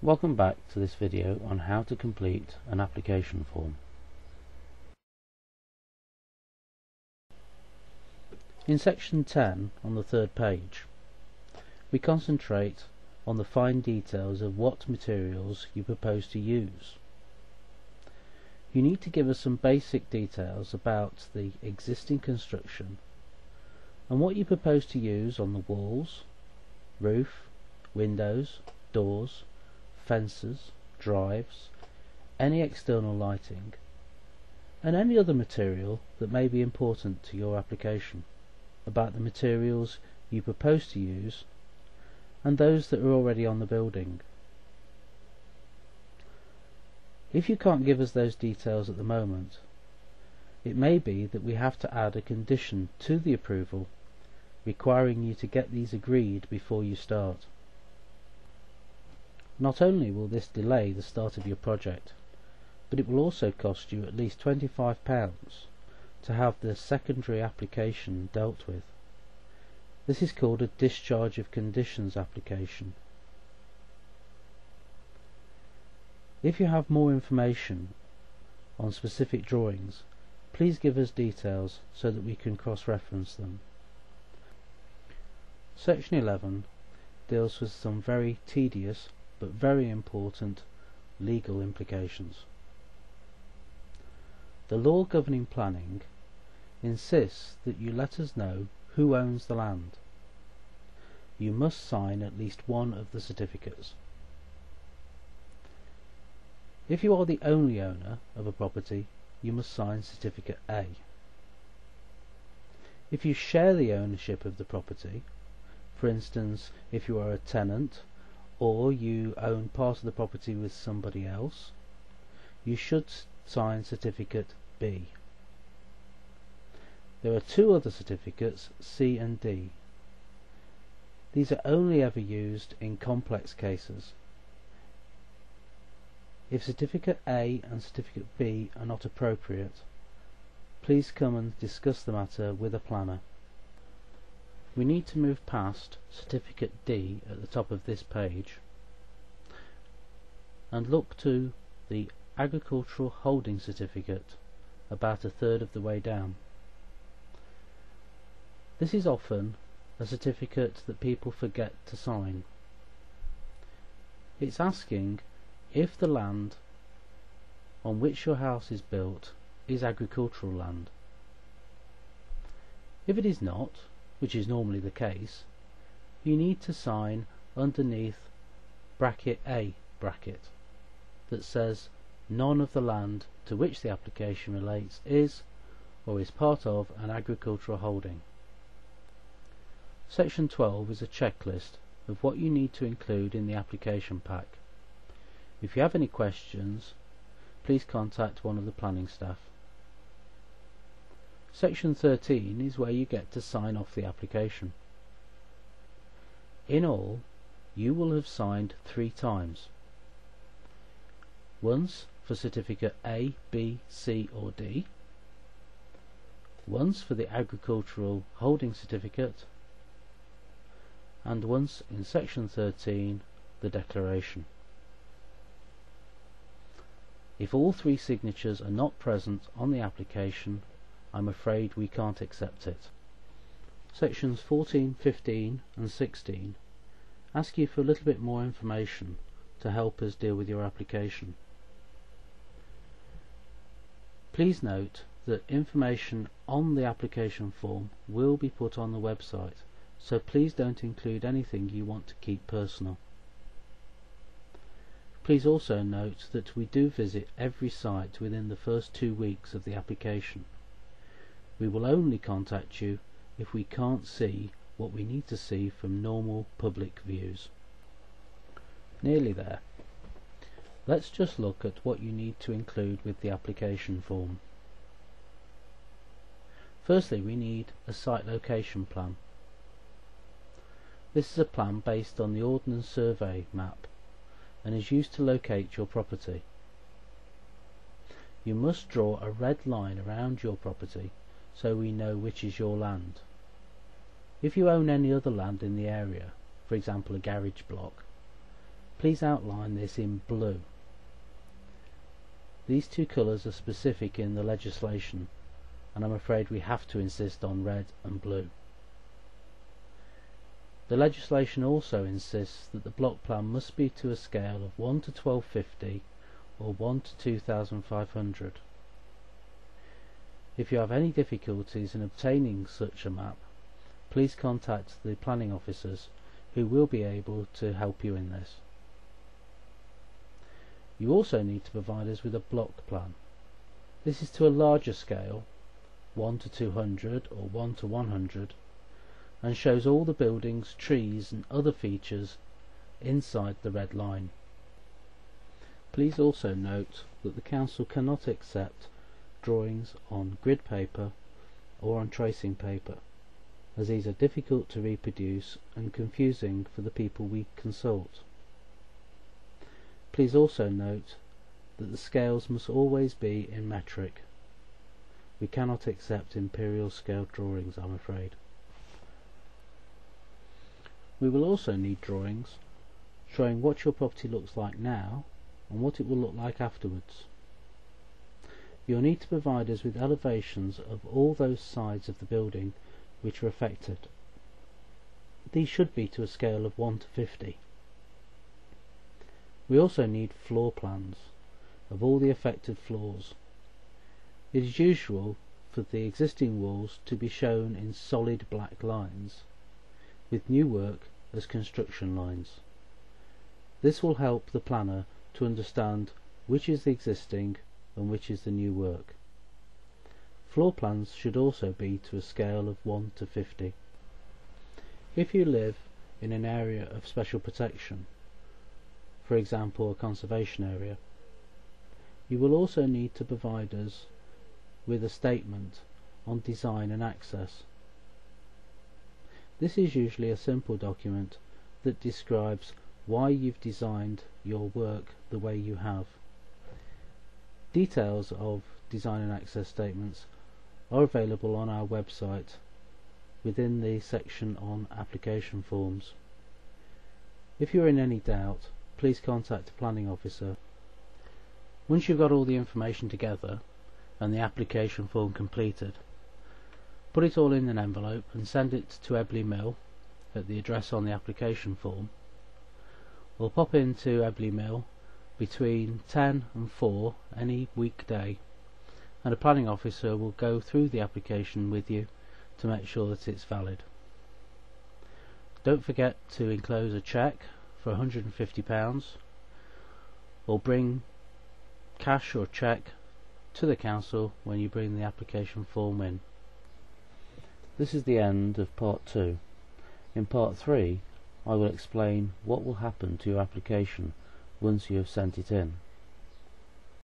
Welcome back to this video on how to complete an application form. In section 10 on the third page, we concentrate on the fine details of what materials you propose to use. You need to give us some basic details about the existing construction and what you propose to use on the walls, roof, windows, doors, fences, drives, any external lighting, and any other material that may be important to your application, about the materials you propose to use and those that are already on the building. If you can't give us those details at the moment, it may be that we have to add a condition to the approval requiring you to get these agreed before you start. Not only will this delay the start of your project, but it will also cost you at least £25 to have the secondary application dealt with. This is called a discharge of conditions application. If you have more information on specific drawings, please give us details so that we can cross-reference them. Section 11 deals with some very tedious but very important legal implications. The law governing planning insists that you let us know who owns the land. You must sign at least one of the certificates. If you are the only owner of a property, you must sign Certificate A. If you share the ownership of the property, for instance, if you are a tenant or you own part of the property with somebody else, you should sign Certificate B. There are two other certificates, C and D. These are only ever used in complex cases. If Certificate A and Certificate B are not appropriate, please come and discuss the matter with a planner. We need to move past Certificate D at the top of this page and look to the Agricultural Holding Certificate about a third of the way down. This is often a certificate that people forget to sign. It's asking if the land on which your house is built is agricultural land. If it is not, which is normally the case, you need to sign underneath bracket A bracket that says none of the land to which the application relates is or is part of an agricultural holding. Section 12 is a checklist of what you need to include in the application pack. If you have any questions, please contact one of the planning staff. Section 13 is where you get to sign off the application. In all, you will have signed 3 times. Once for Certificate A, B, C or D, once for the Agricultural Holding Certificate, and once in Section 13, the declaration. If all 3 signatures are not present on the application, I'm afraid we can't accept it. Sections 14, 15 and 16 ask you for a little bit more information to help us deal with your application. Please note that information on the application form will be put on the website, so please don't include anything you want to keep personal. Please also note that we do visit every site within the first 2 weeks of the application. We will only contact you if we can't see what we need to see from normal public views. Nearly there. Let's just look at what you need to include with the application form. Firstly, we need a site location plan. This is a plan based on the Ordnance Survey map and is used to locate your property. You must draw a red line around your property so we know which is your land. If you own any other land in the area, for example a garage block, Please outline this in blue. These two colours are specific in the legislation, and I'm afraid we have to insist on red and blue. The legislation also insists that the block plan must be to a scale of 1 to 1250 or 1 to 2500. If you have any difficulties in obtaining such a map, please contact the planning officers, who will be able to help you in this. You also need to provide us with a block plan. This is to a larger scale, 1 to 200 or 1 to 100, and shows all the buildings, trees and other features inside the red line. Please also note that the Council cannot accept drawings on grid paper or on tracing paper, as these are difficult to reproduce and confusing for the people we consult. Please also note that the scales must always be in metric. We cannot accept imperial scale drawings, I'm afraid. We will also need drawings showing what your property looks like now and what it will look like afterwards. You'll need to provide us with elevations of all those sides of the building which are affected. These should be to a scale of 1 to 50. We also need floor plans of all the affected floors. It is usual for the existing walls to be shown in solid black lines, with new work as construction lines. This will help the planner to understand which is the existing and which is the new work. Floor plans should also be to a scale of 1 to 50. If you live in an area of special protection, for example a conservation area, you will also need to provide us with a statement on design and access. This is usually a simple document that describes why you've designed your work the way you have. Details of design and access statements are available on our website within the section on application forms. If you're in any doubt, please contact the planning officer. Once you've got all the information together and the application form completed, put it all in an envelope and send it to Ebbleigh Mill at the address on the application form, or pop into Ebbleigh Mill between 10 and 4 any weekday, and a planning officer will go through the application with you to make sure that it's valid. Don't forget to enclose a cheque for £150 or bring cash or cheque to the council when you bring the application form in. This is the end of part 2. In part 3 I will explain what will happen to your application once you have sent it in.